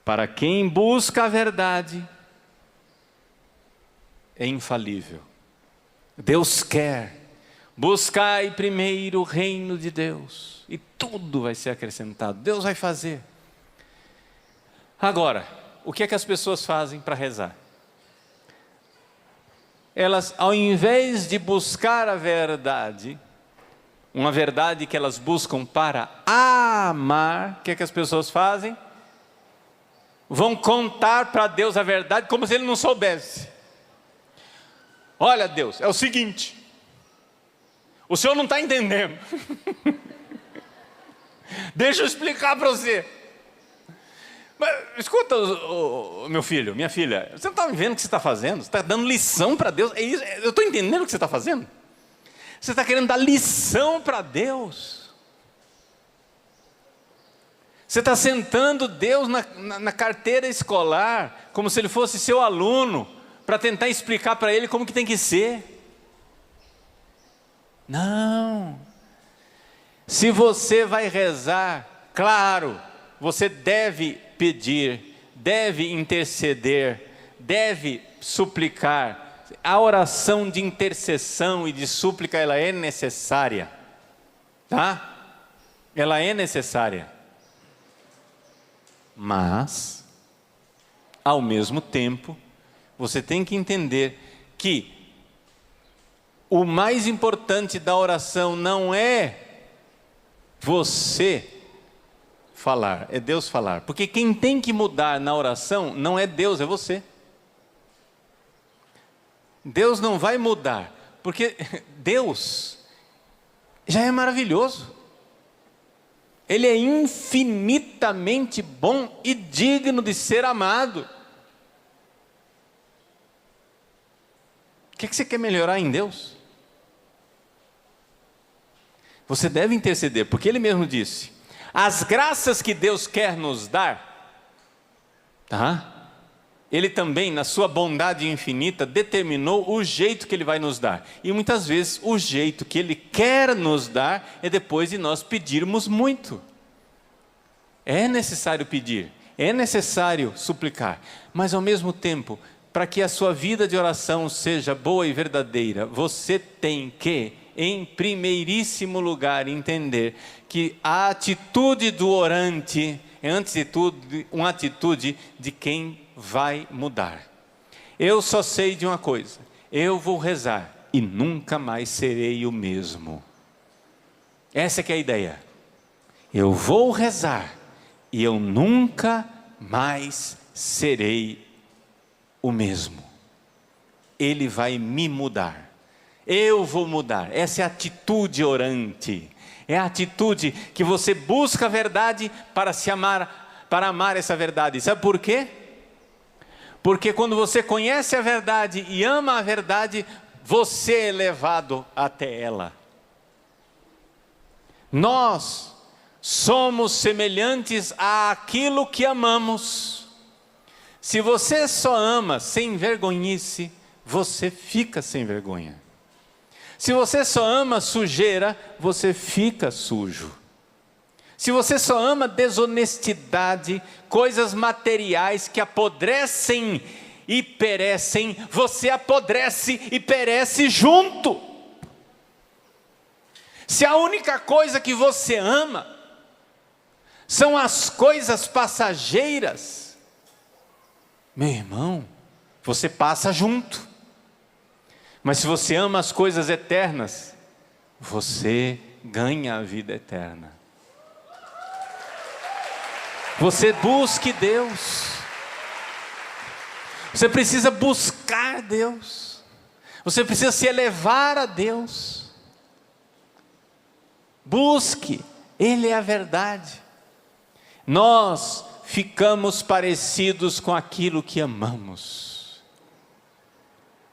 para quem busca a verdade, é infalível. Deus quer. Buscai primeiro o reino de Deus e tudo vai ser acrescentado. Deus vai fazer. Agora, o que é que as pessoas fazem para rezar? Elas, ao invés de buscar a verdade, uma verdade que elas buscam para amar, o que é que as pessoas fazem? Vão contar para Deus a verdade como se Ele não soubesse. Olha, Deus, é o seguinte, o Senhor não está entendendo. Deixa eu explicar para você. Mas, escuta, meu filho, minha filha, você não está vendo o que você está fazendo? Você está dando lição para Deus? É isso, eu estou entendendo o que você está fazendo? Você está querendo dar lição para Deus? Você está sentando Deus na carteira escolar, como se Ele fosse seu aluno, para tentar explicar para Ele como que tem que ser. Não. Se você vai rezar, claro, você deve pedir, deve interceder, deve suplicar. A oração de intercessão e de súplica, ela é necessária, tá? Ela é necessária. Mas, ao mesmo tempo, você tem que entender que o mais importante da oração não é você falar, é Deus falar. Porque quem tem que mudar na oração não é Deus, é você. Deus não vai mudar, porque Deus já é maravilhoso. Ele é infinitamente bom e digno de ser amado. O que você quer melhorar em Deus? Você deve interceder, porque Ele mesmo disse, as graças que Deus quer nos dar, tá? Ele também, na sua bondade infinita, determinou o jeito que Ele vai nos dar. E muitas vezes o jeito que Ele quer nos dar é depois de nós pedirmos muito. É necessário pedir, é necessário suplicar, mas ao mesmo tempo, para que a sua vida de oração seja boa e verdadeira, você tem que, em primeiríssimo lugar, entender que a atitude do orante é, antes de tudo, uma atitude de quem vai mudar. Eu só sei de uma coisa, eu vou rezar e nunca mais serei o mesmo. Essa que é a ideia. Eu vou rezar e eu nunca mais serei o mesmo. Ele vai me mudar. Eu vou mudar. Essa é a atitude orante. É a atitude que você busca a verdade para se amar, para amar essa verdade. Sabe por quê? Porque quando você conhece a verdade e ama a verdade, você é levado até ela. Nós somos semelhantes àquilo que amamos. Se você só ama sem vergonhice, você fica sem vergonha. Se você só ama sujeira, você fica sujo. Se você só ama desonestidade, coisas materiais que apodrecem e perecem, você apodrece e perece junto. Se a única coisa que você ama são as coisas passageiras, meu irmão, você passa junto. Mas se você ama as coisas eternas, você ganha a vida eterna. Você busque Deus. Você precisa buscar Deus. Você precisa se elevar a Deus. Busque, Ele é a verdade. Nós ficamos parecidos com aquilo que amamos.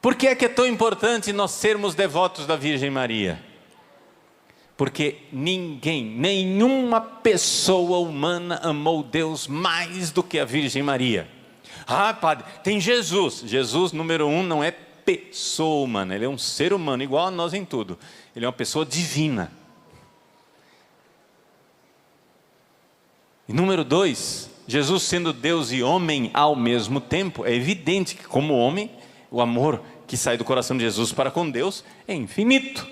Por que é tão importante nós sermos devotos da Virgem Maria? Porque nenhuma pessoa humana amou Deus mais do que a Virgem Maria. Ah, padre, tem Jesus. Jesus, número 1, não é pessoa humana. Ele é um ser humano, igual a nós em tudo. Ele é uma pessoa divina. E número 2, Jesus sendo Deus e homem ao mesmo tempo, é evidente que como homem, o amor que sai do coração de Jesus para com Deus é infinito.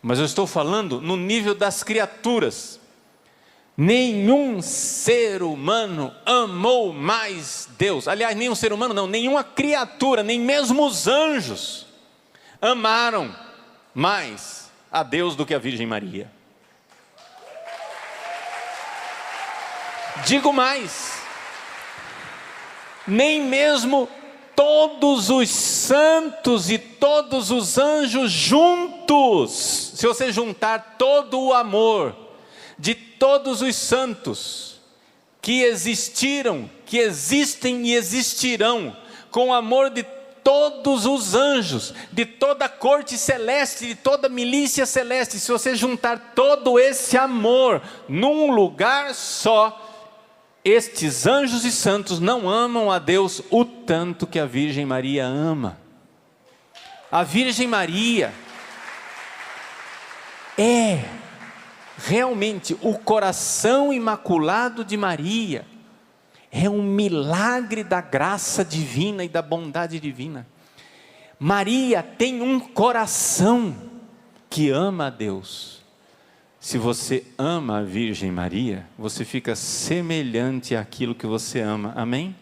Mas eu estou falando no nível das criaturas. Nenhum ser humano amou mais Deus. Aliás, nenhum ser humano não, nenhuma criatura, nem mesmo os anjos amaram mais a Deus do que a Virgem Maria. Digo mais, nem mesmo todos os santos e todos os anjos juntos, se você juntar todo o amor de todos os santos que existiram, que existem e existirão, com o amor de todos os anjos, de toda a corte celeste, de toda a milícia celeste, se você juntar todo esse amor num lugar só, estes anjos e santos não amam a Deus o tanto que a Virgem Maria ama. A Virgem Maria é realmente o coração imaculado de Maria. É um milagre da graça divina e da bondade divina. Maria tem um coração que ama a Deus. Se você ama a Virgem Maria, você fica semelhante àquilo que você ama, amém?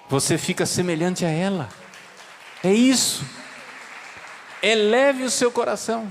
Você fica semelhante a ela, é isso. Eleve o seu coração.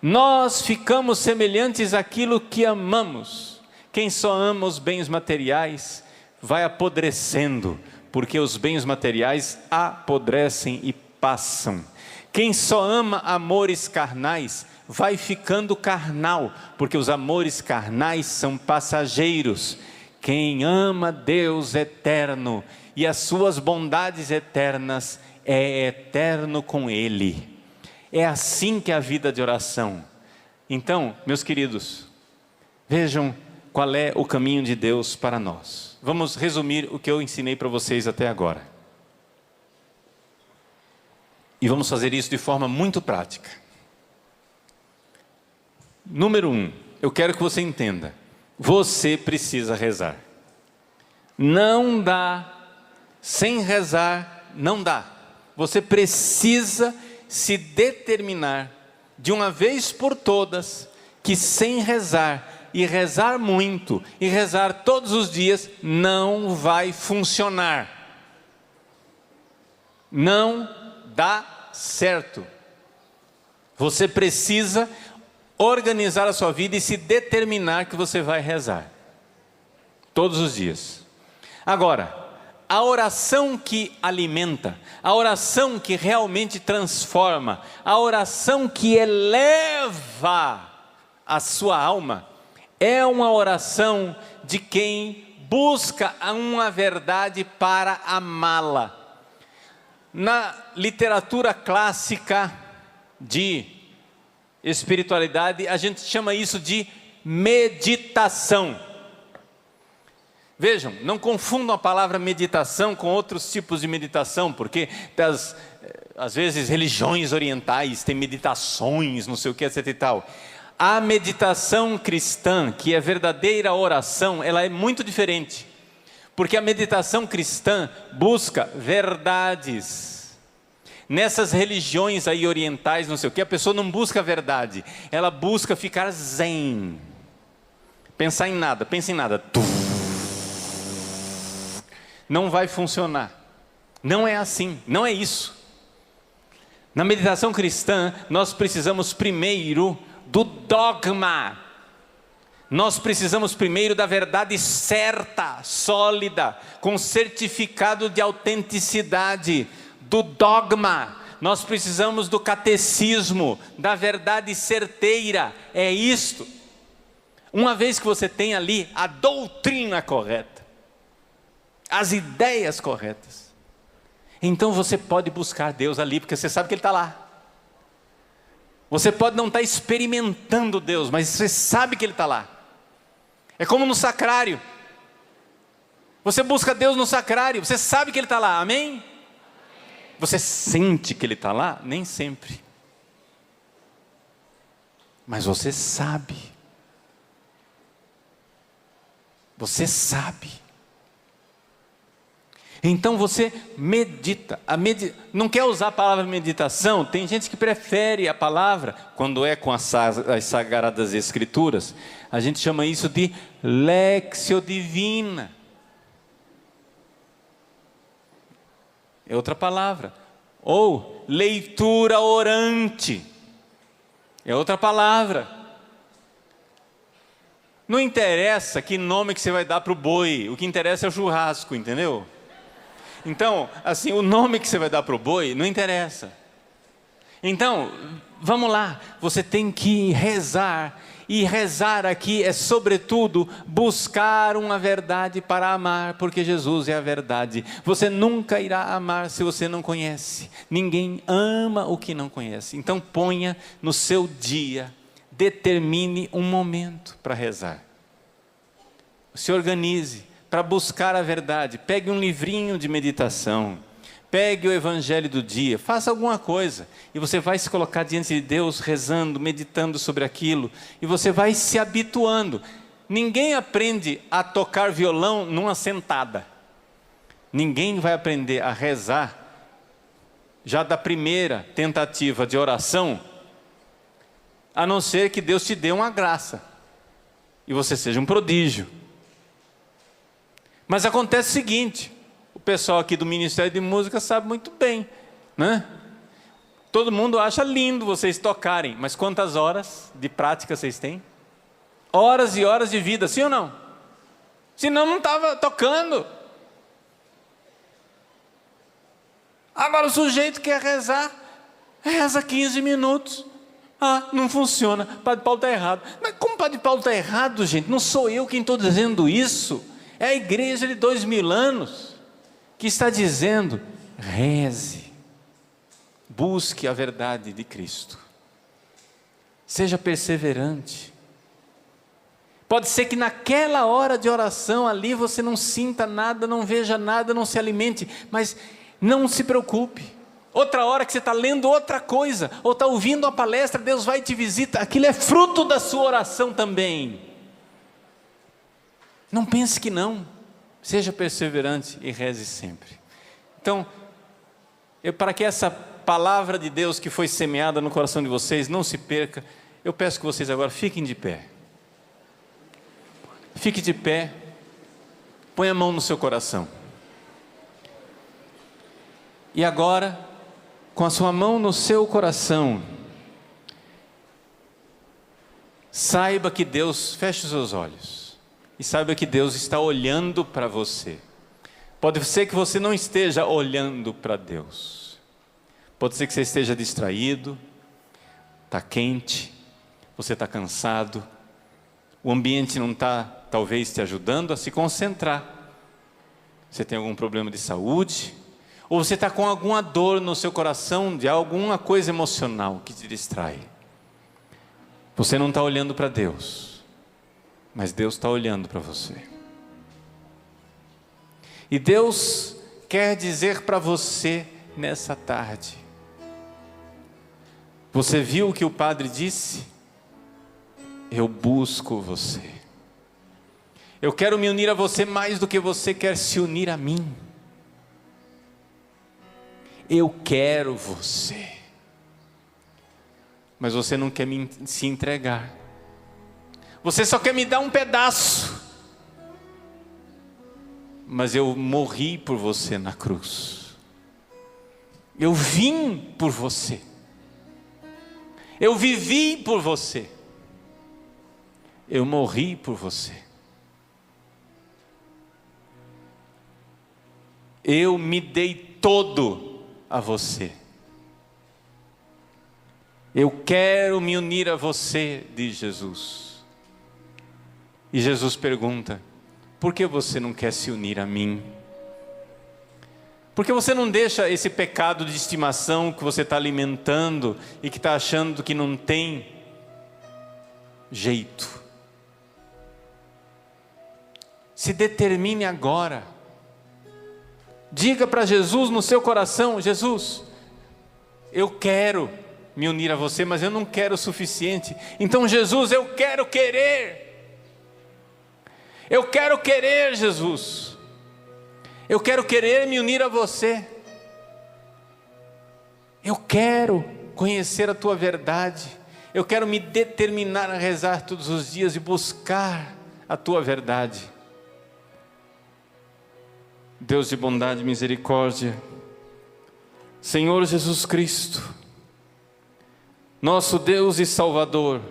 Nós ficamos semelhantes àquilo que amamos. Quem só ama os bens materiais vai apodrecendo, porque os bens materiais apodrecem e passam. Quem só ama amores carnais vai ficando carnal, porque os amores carnais são passageiros. Quem ama Deus eterno e as suas bondades eternas é eterno com Ele. É assim que é a vida de oração. Então, meus queridos, vejam qual é o caminho de Deus para nós. Vamos resumir o que eu ensinei para vocês até agora. E vamos fazer isso de forma muito prática. Número 1, eu quero que você entenda. Você precisa rezar. Não dá, sem rezar, não dá. Você precisa se determinar, de uma vez por todas, que sem rezar, e rezar muito, e rezar todos os dias, não vai funcionar. Não dá certo. Você precisa organizar a sua vida e se determinar que você vai rezar todos os dias. Agora, a oração que alimenta, a oração que realmente transforma, a oração que eleva a sua alma, é uma oração de quem busca uma verdade para amá-la. Na literatura clássica de espiritualidade, a gente chama isso de meditação. Vejam, não confundam a palavra meditação com outros tipos de meditação, porque às vezes religiões orientais têm meditações, não sei o que, etc e tal. A meditação cristã, que é verdadeira oração, ela é muito diferente, porque a meditação cristã busca verdades. Nessas religiões aí orientais, não sei o que, a pessoa não busca a verdade, ela busca ficar zen, pensar em nada, pensa em nada. Não vai funcionar. Não é assim, não é isso. Na meditação cristã, nós precisamos primeiro do dogma. Nós precisamos primeiro da verdade certa, sólida, com certificado de autenticidade, do dogma. Nós precisamos do catecismo, da verdade certeira. É isto. Uma vez que você tem ali a doutrina correta, as ideias corretas, então você pode buscar Deus ali, porque você sabe que Ele está lá. Você pode não estar experimentando Deus, mas você sabe que Ele está lá. É como no sacrário. Você busca Deus no sacrário, você sabe que Ele está lá, amém? Você sente que Ele está lá? Nem sempre. Mas você sabe. Você sabe. Então você medita. Não quer usar a palavra meditação? Tem gente que prefere a palavra, quando é com as Sagradas Escrituras, a gente chama isso de Léxio Divina. É outra palavra. Ou leitura orante. É outra palavra. Não interessa que nome que você vai dar para o boi, o que interessa é o churrasco, entendeu? Então, assim, o nome que você vai dar para o boi não interessa. Então, vamos lá, você tem que rezar. E rezar aqui é, sobretudo, buscar uma verdade para amar, porque Jesus é a verdade. Você nunca irá amar se você não conhece. Ninguém ama o que não conhece. Então, ponha no seu dia, determine um momento para rezar. Se organize para buscar a verdade. Pegue um livrinho de meditação. Pegue o evangelho do dia, faça alguma coisa, e você vai se colocar diante de Deus, rezando, meditando sobre aquilo, e você vai se habituando. Ninguém aprende a tocar violão numa sentada. Ninguém vai aprender a rezar, já da primeira tentativa de oração, a não ser que Deus te dê uma graça, e você seja um prodígio. Mas acontece o seguinte, o pessoal aqui do Ministério de Música sabe muito bem, né? Todo mundo acha lindo vocês tocarem, mas quantas horas de prática vocês têm? Horas e horas de vida, sim ou não? Senão não estava tocando. Agora o sujeito quer rezar, reza 15 minutos. Ah, não funciona, Padre Paulo está errado. Mas como o Padre Paulo está errado, gente? Não sou eu quem estou dizendo isso. É a igreja de 2000 anos. Que está dizendo, reze, busque a verdade de Cristo, seja perseverante. Pode ser que naquela hora de oração ali você não sinta nada, não veja nada, não se alimente, mas não se preocupe. Outra hora que você está lendo outra coisa, ou está ouvindo uma palestra, Deus vai e te visita, aquilo é fruto da sua oração também. Não pense que não. Seja perseverante e reze sempre. Então, para que essa palavra de Deus que foi semeada no coração de vocês não se perca, eu peço que vocês agora fiquem de pé. Fique de pé, põe a mão no seu coração. E agora, com a sua mão no seu coração, saiba que Deus, feche os seus olhos. E saiba que Deus está olhando para você. Pode ser que você não esteja olhando para Deus. Pode ser que você esteja distraído, está quente, você está cansado, o ambiente não está, talvez, te ajudando a se concentrar. Você tem algum problema de saúde, ou você está com alguma dor no seu coração, de alguma coisa emocional que te distrai. Você não está olhando para Deus. Mas Deus está olhando para você. E Deus quer dizer para você nessa tarde. Você viu o que o padre disse? Eu busco você. Eu quero me unir a você mais do que você quer se unir a mim. Eu quero você. Mas você não quer se entregar. Você só quer me dar um pedaço. Mas eu morri por você na cruz. Eu vim por você. Eu vivi por você. Eu morri por você. Eu me dei todo a você. Eu quero me unir a você, diz Jesus. E Jesus pergunta, por que você não quer se unir a mim? Por que você não deixa esse pecado de estimação que você está alimentando e que está achando que não tem jeito? Se determine agora. Diga para Jesus no seu coração, Jesus, eu quero me unir a você, mas eu não quero o suficiente. Então Jesus, eu quero querer. Eu quero querer, Jesus. Eu quero querer me unir a você. Eu quero conhecer a tua verdade. Eu quero me determinar a rezar todos os dias e buscar a tua verdade. Deus de bondade e misericórdia, Senhor Jesus Cristo, nosso Deus e Salvador,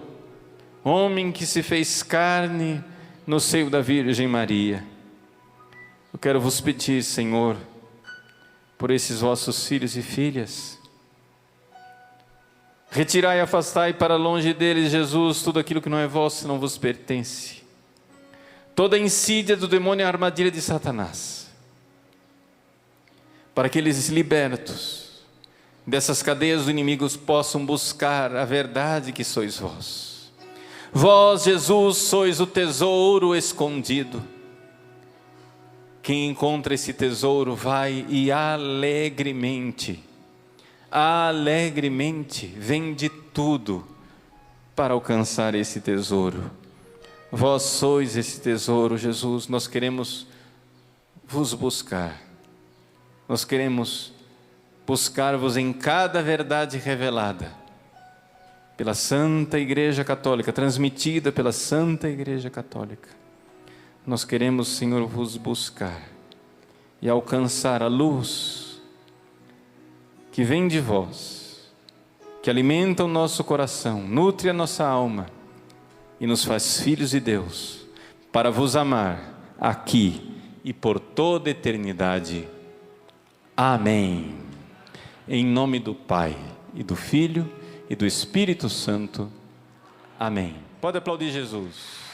homem que se fez carne no seio da Virgem Maria, eu quero vos pedir, Senhor, por esses vossos filhos e filhas, retirai e afastai para longe deles, Jesus, tudo aquilo que não é vosso, não vos pertence, toda a insídia do demônio e a armadilha de Satanás, para que eles, libertos dessas cadeias do inimigo, possam buscar a verdade que sois vós. Vós, Jesus, sois o tesouro escondido. Quem encontra esse tesouro vai e alegremente vende tudo para alcançar esse tesouro. Vós sois esse tesouro, Jesus. Nós queremos vos buscar. Nós queremos buscar-vos em cada verdade revelada pela Santa Igreja Católica, transmitida pela Santa Igreja Católica. Nós queremos, Senhor, vos buscar e alcançar a luz que vem de vós, que alimenta o nosso coração, nutre a nossa alma e nos faz filhos de Deus, para vos amar aqui e por toda a eternidade. Amém. Em nome do Pai, e do Filho, e do Espírito Santo. Amém. Pode aplaudir Jesus.